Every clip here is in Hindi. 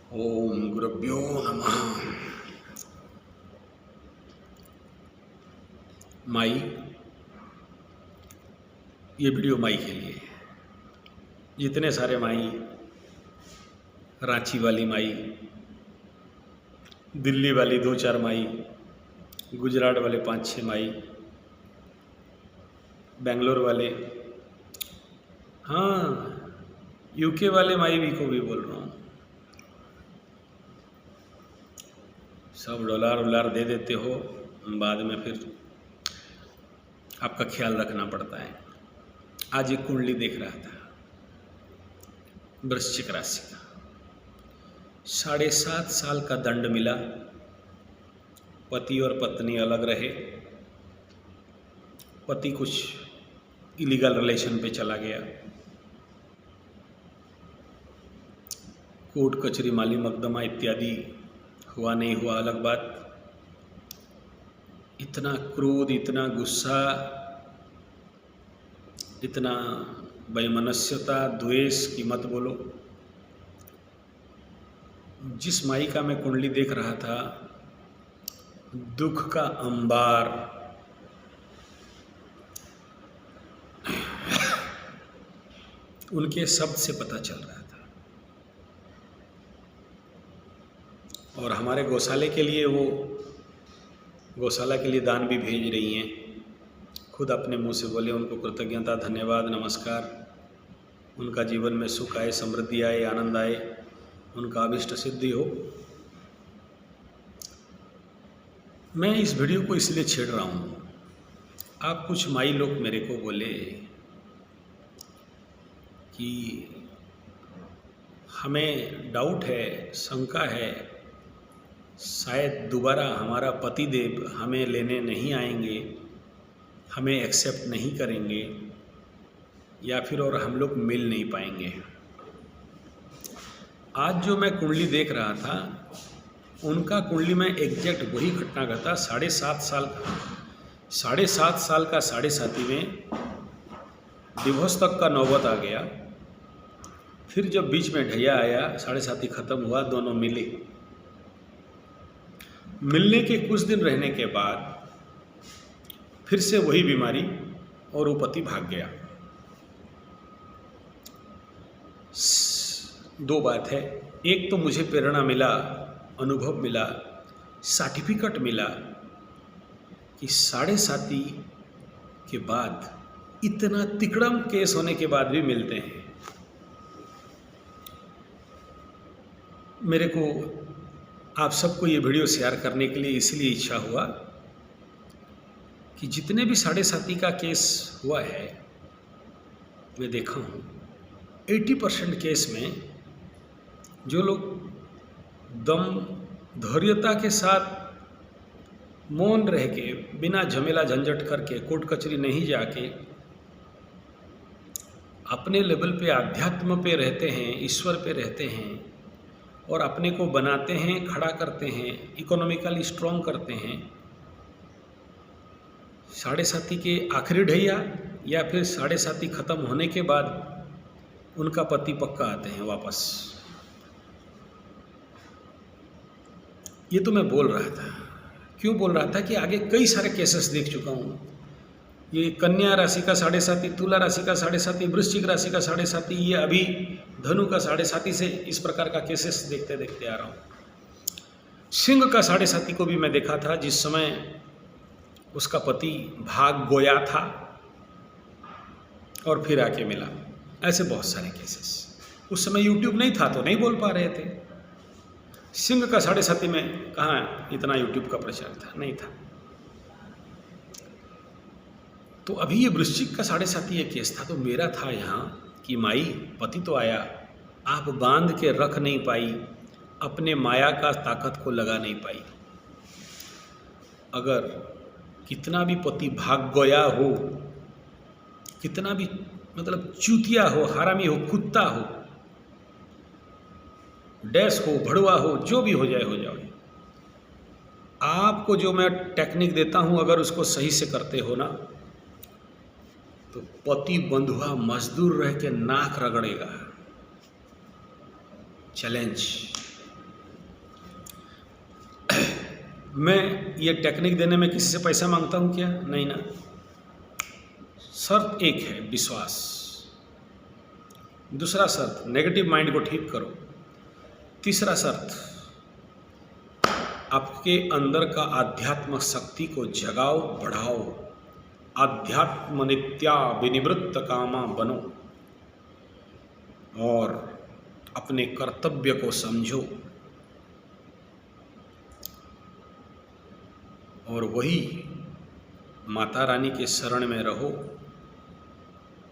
ओम गुरुभ्यो नमः। माई, ये वीडियो माई के लिए। जितने सारे माई, रांची वाली माई, दिल्ली वाली 2-4 माई, गुजरात वाले 5-6 माई, बेंगलोर वाले, हाँ यूके वाले माई भी को भी बोल रहा हूँ। सब डॉलर दे देते हो, बाद में फिर आपका ख्याल रखना पड़ता है। आज एक कुंडली देख रहा था वृश्चिक राशि का। 7.5 साल का दंड मिला। पति और पत्नी अलग रहे। पति कुछ इलीगल रिलेशन पे चला गया। कोर्ट कचहरी माली मकदमा इत्यादि हुआ नहीं हुआ अलग बात। इतना क्रोध, इतना गुस्सा, इतना वैमनस्यता, द्वेष की मत बोलो। जिस माई का मैं कुंडली देख रहा था, दुख का अंबार, उनके शब्द से पता चल रहा था। और हमारे गौशाले के लिए वो गौशाला के लिए दान भी भेज रही हैं। खुद अपने मुंह से बोले, उनको कृतज्ञता, धन्यवाद, नमस्कार। उनका जीवन में सुख आए, समृद्धि आए, आनंद आए, उनका अभिष्ट सिद्धि हो। मैं इस वीडियो को इसलिए छेड़ रहा हूँ। आप कुछ माई लोग मेरे को बोले कि हमें डाउट है, शंका है, शायद दोबारा हमारा पतिदेव हमें लेने नहीं आएंगे, हमें एक्सेप्ट नहीं करेंगे, या फिर और हम लोग मिल नहीं पाएंगे। आज जो मैं कुंडली देख रहा था, उनका कुंडली में एग्जैक्ट वही घटना घटा। 7.5 साल का साढ़े साथी में डिवोर्स तक का नौबत आ गया। फिर जब बीच में ढैया आया, साढ़े साथी खत्म हुआ, दोनों मिले। मिलने के कुछ दिन रहने के बाद फिर से वही बीमारी और वो पति भाग गया। 2 बात है। एक तो मुझे प्रेरणा मिला, अनुभव मिला, सर्टिफिकेट मिला कि साढ़े साथी के बाद, इतना तिकड़म केस होने के बाद भी मिलते हैं। मेरे को आप सबको ये वीडियो शेयर करने के लिए इसलिए इच्छा हुआ कि जितने भी साढ़े साथी का केस हुआ है, मैं देखा हूँ 80% केस में जो लोग दम धैर्यता के साथ मौन रह के, बिना झमेला झंझट करके, कोर्ट कचहरी नहीं जाके, अपने लेवल पे अध्यात्म पे रहते हैं, ईश्वर पे रहते हैं और अपने को बनाते हैं, खड़ा करते हैं, इकोनॉमिकली स्ट्रॉन्ग करते हैं। साढ़े साथी के आखिरी ढैया या फिर साढ़े साथी खत्म होने के बाद उनका पति पक्का आते हैं वापस। ये तो मैं बोल रहा था। क्यों बोल रहा था कि आगे कई सारे केसेस देख चुका हूँ। ये कन्या राशि का साढ़े साथी, तुला राशि का साढ़े साथी, वृश्चिक राशि का साढ़े साथी, ये अभी धनु का साढ़े साथी से इस प्रकार का केसेस देखते देखते आ रहा हूँ। सिंह का साढ़े साथी को भी मैं देखा था, जिस समय उसका पति भाग गया था और फिर आके मिला। ऐसे बहुत सारे केसेस। उस समय यूट्यूब नहीं था तो नहीं बोल पा रहे थे। सिंह का साढ़े साथी में कहाँ इतना यूट्यूब का प्रचार था, नहीं था। तो अभी ये वृश्चिक का साढ़े साथी एक केस था। तो मेरा था यहाँ कि माई, पति तो आया, आप बांध के रख नहीं पाई, अपने माया का ताकत को लगा नहीं पाई। अगर कितना भी पति भाग गया हो, कितना भी मतलब चूतिया हो, हरामी हो, कुत्ता हो, डैश हो, भड़वा हो, जो भी हो जाए, आपको जो मैं टेक्निक देता हूँ, अगर उसको सही से करते हो ना, तो पति बंधुआ मजदूर रह के नाक रगड़ेगा। चैलेंज। मैं ये टेक्निक देने में किसी से पैसा मांगता हूँ क्या? नहीं ना। शर्त एक है, विश्वास। दूसरा शर्त, नेगेटिव माइंड को ठीक करो। तीसरा शर्त, आपके अंदर का आध्यात्म शक्ति को जगाओ, बढ़ाओ। आध्यात्म नित्या विनिवृत्त कामा बनो और अपने कर्तव्य को समझो और वही माता रानी के शरण में रहो,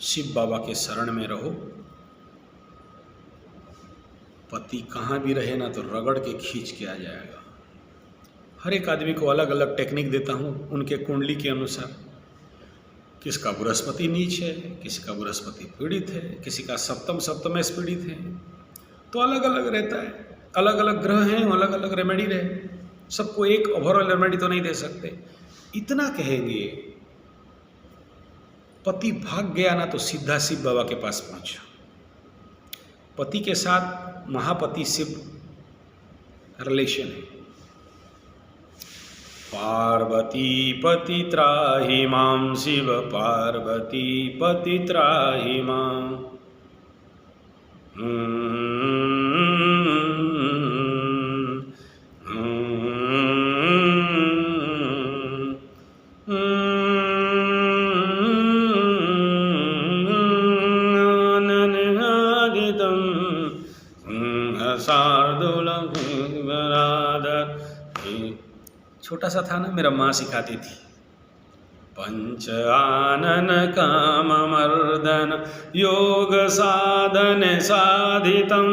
शिव बाबा के शरण में रहो। पति कहाँ भी रहे ना तो रगड़ के खींच के आ जाएगा। हर एक आदमी को अलग अलग टेक्निक देता हूँ उनके कुंडली के अनुसार। किसका बृहस्पति नीच है, किसी का बृहस्पति पीड़ित है, किसी का सप्तमेश पीड़ित है, तो अलग अलग रहता है। अलग अलग ग्रह हैं, अलग अलग रेमेडी रहे। सबको एक ओवरऑल रेमेडी तो नहीं दे सकते। इतना कहेंगे, पति भाग गया ना तो सीधा शिव बाबा के पास पहुंचो। पति के साथ महापति शिव रिलेशन है। पार्वती पति त्राहि मां शिव, पार्वती पति त्राहि मां। छोटा सा था ना, मेरा माँ सिखाती थी। पंच आनन काम मर्दन योग साधन साधितम,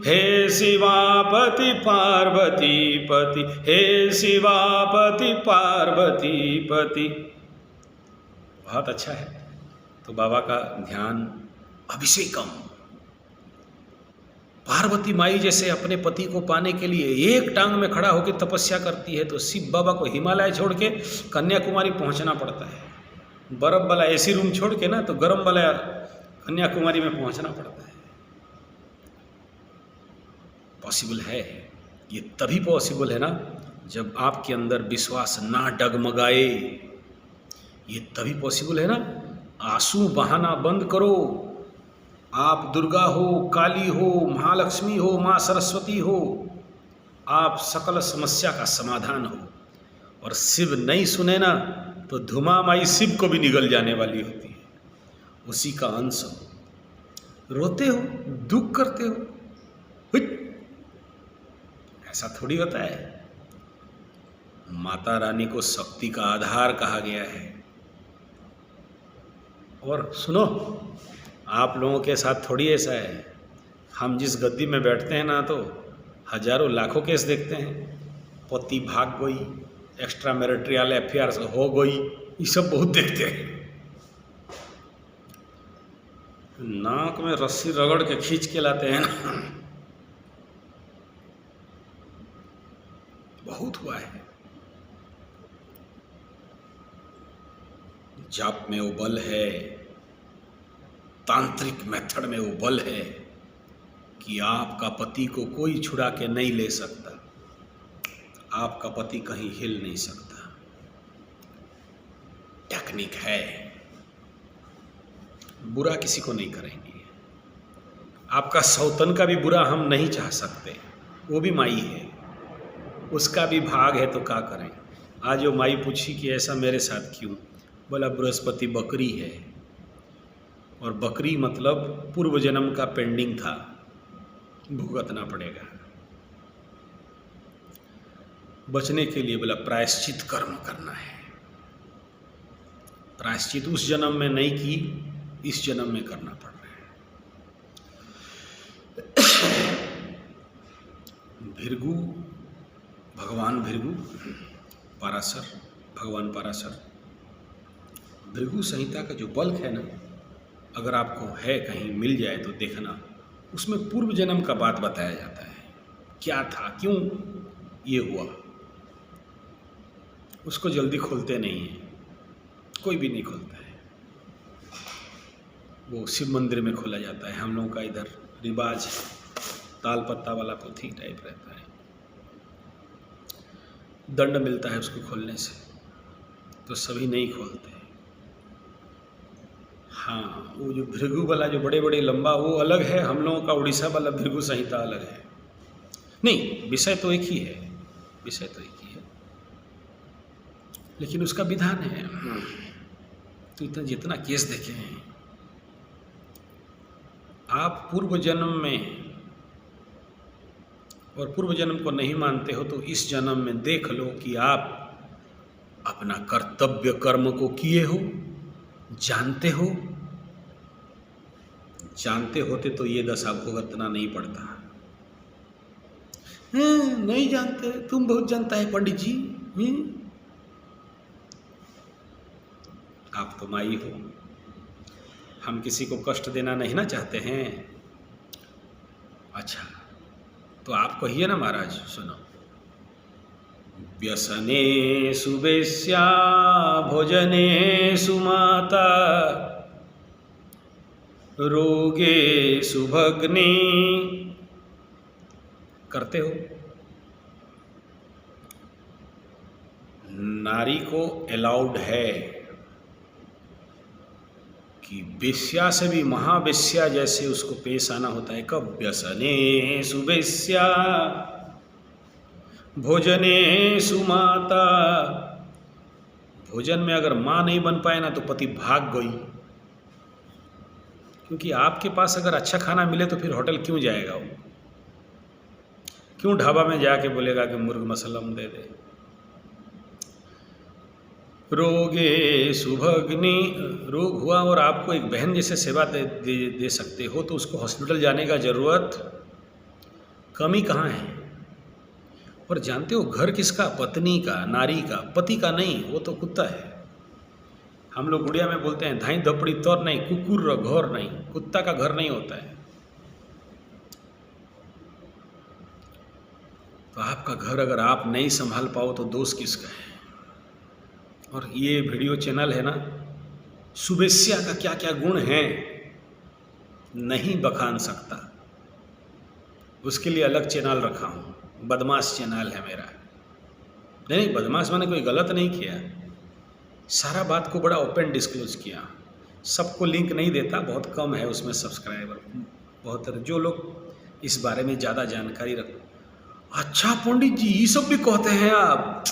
हे शिवापति पार्वती पति, हे शिवापति पार्वती पति। बहुत अच्छा है। तो बाबा का ध्यान, अभिषेकम। पार्वती माई जैसे अपने पति को पाने के लिए एक टांग में खड़ा होकर तपस्या करती है, तो शिव बाबा को हिमालय छोड़ के कन्याकुमारी पहुंचना पड़ता है। बर्फ वाला एसी रूम छोड़ के ना तो गर्म वाला कन्याकुमारी में पहुंचना पड़ता है। पॉसिबल है। ये तभी पॉसिबल है ना जब आपके अंदर विश्वास ना डगमगाए। ये तभी पॉसिबल है ना। आंसू बहाना बंद करो। आप दुर्गा हो, काली हो, महालक्ष्मी हो, माँ सरस्वती हो, आप सकल समस्या का समाधान हो। और शिव नहीं सुने ना तो धुमा माई शिव को भी निगल जाने वाली होती है। उसी का अंश हो। रोते हो, दुख करते हो, ऐसा थोड़ी होता है। माता रानी को शक्ति का आधार कहा गया है। और सुनो, आप लोगों के साथ थोड़ी ऐसा है। हम जिस गद्दी में बैठते हैं ना तो हजारों लाखों केस देखते हैं। पति भाग गई, एक्स्ट्रा मैरिटल अफेयर्स हो गई, ये सब बहुत देखते हैं। नाक में रस्सी रगड़ के खींच के लाते हैं ना, बहुत हुआ है। जाप में वो बल है, तांत्रिक मेथड में वो बल है कि आपका पति को कोई छुड़ा के नहीं ले सकता। आपका पति कहीं हिल नहीं सकता। टेक्निक है। बुरा किसी को नहीं करेंगे। आपका सौतन का भी बुरा हम नहीं चाह सकते। वो भी माई है, उसका भी भाग है, तो क्या करें। आज वो माई पूछी कि ऐसा मेरे साथ क्यों? बोला बृहस्पति बकरी है, और बकरी मतलब पूर्व जन्म का पेंडिंग था, भुगतना पड़ेगा। बचने के लिए बोला प्रायश्चित कर्म करना है। प्रायश्चित उस जन्म में नहीं की, इस जन्म में करना पड़ रहा है। भृगु, भगवान भृगु, पाराशर, भगवान पाराशर, भृगु संहिता का जो बल्क है ना, अगर आपको है कहीं मिल जाए तो देखना। उसमें पूर्व जन्म का बात बताया जाता है, क्या था, क्यों ये हुआ। उसको जल्दी खोलते नहीं हैं, कोई भी नहीं खोलता है। वो शिव मंदिर में खोला जाता है। हम लोगों का इधर रिवाज ताल पत्ता वाला पोथी टाइप रहता है। दंड मिलता है उसको खोलने से, तो सभी नहीं खोलते। हाँ, वो जो भृगु वाला जो बड़े बड़े लंबा वो अलग है, हम लोगों का उड़ीसा वाला भृगु संहिता अलग है। नहीं, विषय तो एक ही है, विषय तो एक ही है, लेकिन उसका विधान है। तो इतना जितना केस देखे हैं आप पूर्व जन्म में, और पूर्व जन्म को नहीं मानते हो तो इस जन्म में देख लो कि आप अपना कर्तव्य कर्म को किए हो, जानते हो। जानते होते तो ये दशा भुगतना नहीं पड़ता। नहीं जानते, तुम बहुत जानता है पंडित जी। आप तो माई हो, हम किसी को कष्ट देना नहीं ना चाहते हैं। अच्छा, तो आप कहिए ना महाराज, सुनो। व्यसने सुवेश्या भोजने सुमाता रोगे सुभग्नि। करते हो? नारी को अलाउड है कि वेश्या से भी महावेश्या जैसे उसको पेश आना होता है। कब? व्यसने सुवेश्या भोजने सुमाता। भोजन में अगर माँ नहीं बन पाए ना तो पति भाग गई, क्योंकि आपके पास अगर अच्छा खाना मिले तो फिर होटल क्यों जाएगा वो? क्यों ढाबा में जाके बोलेगा कि मुर्ग मसलम दे दे? रोगे सुभग्नि, रोग हुआ और आपको एक बहन जैसे सेवा दे सकते हो तो उसको हॉस्पिटल जाने का ज़रूरत कमी कहाँ है? और जानते हो घर किसका? पत्नी का, नारी का, पति का नहीं। वो तो कुत्ता है। हम लोग उड़िया में बोलते हैं धाई धपड़ी तौर नहीं, कुकुर घर नहीं। कुत्ता का घर नहीं होता है। तो आपका घर अगर आप नहीं संभाल पाओ तो दोष किसका है? और ये वीडियो चैनल है ना, सुवेश्या का क्या क्या गुण है नहीं बखान सकता। उसके लिए अलग चैनल रखा हूँ, बदमाश चैनल है मेरा। नहीं, बदमाश मैंने कोई गलत नहीं किया, सारा बात को बड़ा ओपन डिस्क्लोज किया। सबको लिंक नहीं देता, बहुत कम है उसमें सब्सक्राइबर। बहुत जो लोग इस बारे में ज़्यादा जानकारी रख। अच्छा पंडित जी ये सब भी कहते हैं आप?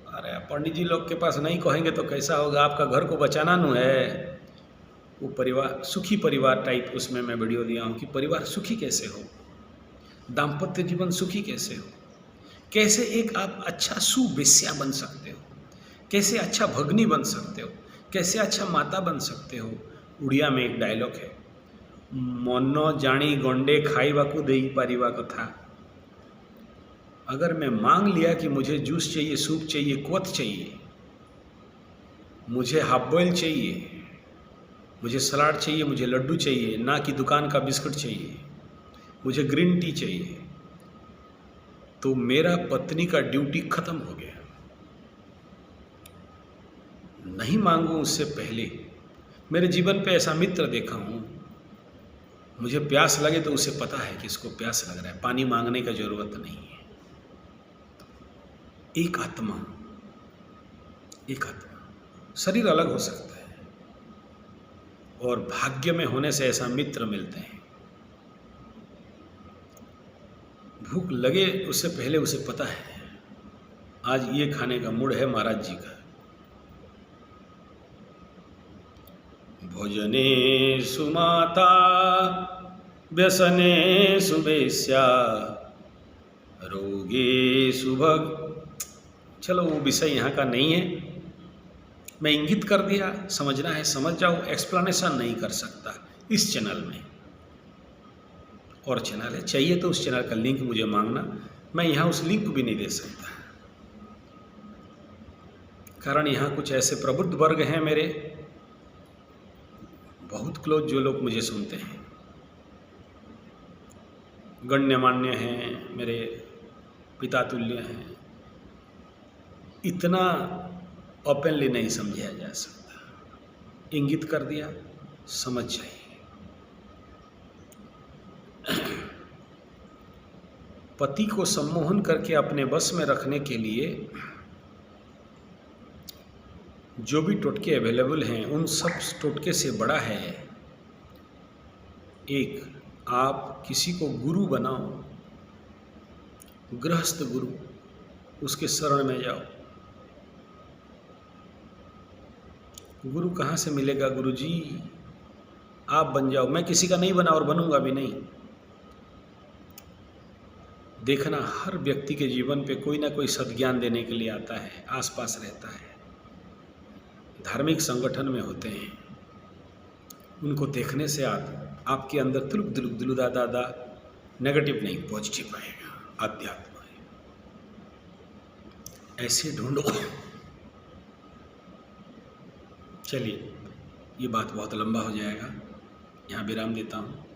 अरे पंडित जी लोग के पास नहीं कहेंगे तो कैसा होगा? आपका घर को बचाना नु है। वो परिवार, सुखी परिवार टाइप उसमें मैं वीडियो दिया हूँ कि परिवार सुखी कैसे हो, दाम्पत्य जीवन सुखी कैसे हो, कैसे एक आप अच्छा सुवेश्या बन सकते हो, कैसे अच्छा भगनी बन सकते हो, कैसे अच्छा माता बन सकते हो। उड़िया में एक डायलॉग है, मन जानी गंडे खाइबाकू देई पारिबा कथा। अगर मैं मांग लिया कि मुझे जूस चाहिए, सूप चाहिए, क्वथ चाहिए, मुझे हाफ बॉयल चाहिए, मुझे सलाद चाहिए, मुझे लड्डू चाहिए, ना कि दुकान का बिस्कुट चाहिए, मुझे ग्रीन टी चाहिए, तो मेरा पत्नी का ड्यूटी खत्म हो गया। नहीं मांगूं उससे पहले। मेरे जीवन पे ऐसा मित्र देखा हूँ, मुझे प्यास लगे तो उसे पता है कि इसको प्यास लग रहा है, पानी मांगने का जरूरत नहीं है। एक आत्मा, एक आत्मा। शरीर अलग हो सकता है और भाग्य में होने से ऐसा मित्र मिलते हैं। भूख लगे उससे पहले उसे पता है आज ये खाने का मूड है महाराज जी का। भोजने सुमाता व्यसने सुवेश्या रोगे सुभग। चलो वो विषय यहाँ का नहीं है, मैं इंगित कर दिया। समझना है समझ जाओ, एक्सप्लेनेशन नहीं कर सकता इस चैनल में। और चैनल है, चाहिए तो उस चैनल का लिंक मुझे मांगना, मैं यहाँ उस लिंक भी नहीं दे सकता, कारण यहाँ कुछ ऐसे प्रबुद्ध वर्ग हैं मेरे बहुत क्लोज, जो लोग मुझे सुनते हैं, गण्यमान्य हैं, मेरे पिता तुल्य हैं। इतना ओपनली नहीं समझा जा सकता, इंगित कर दिया, समझ जाइए। पति को सम्मोहन करके अपने बस में रखने के लिए जो भी टोटके अवेलेबल हैं, उन सब टोटके से बड़ा है एक, आप किसी को गुरु बनाओ, गृहस्थ गुरु, उसके शरण में जाओ। गुरु कहाँ से मिलेगा? गुरु जी आप बन जाओ। मैं किसी का नहीं बना और बनूंगा भी नहीं। देखना, हर व्यक्ति के जीवन पे कोई ना कोई सद्ज्ञान देने के लिए आता है, आसपास रहता है। धार्मिक संगठन में होते हैं, उनको देखने से आपके अंदर तुलुक दुलुक दुलुदा दादा नेगेटिव नहीं, पॉजिटिव आएगा। अध्यात्म है, ऐसे ढूंढो। चलिए, ये बात बहुत लंबा हो जाएगा, यहाँ विराम देता हूँ।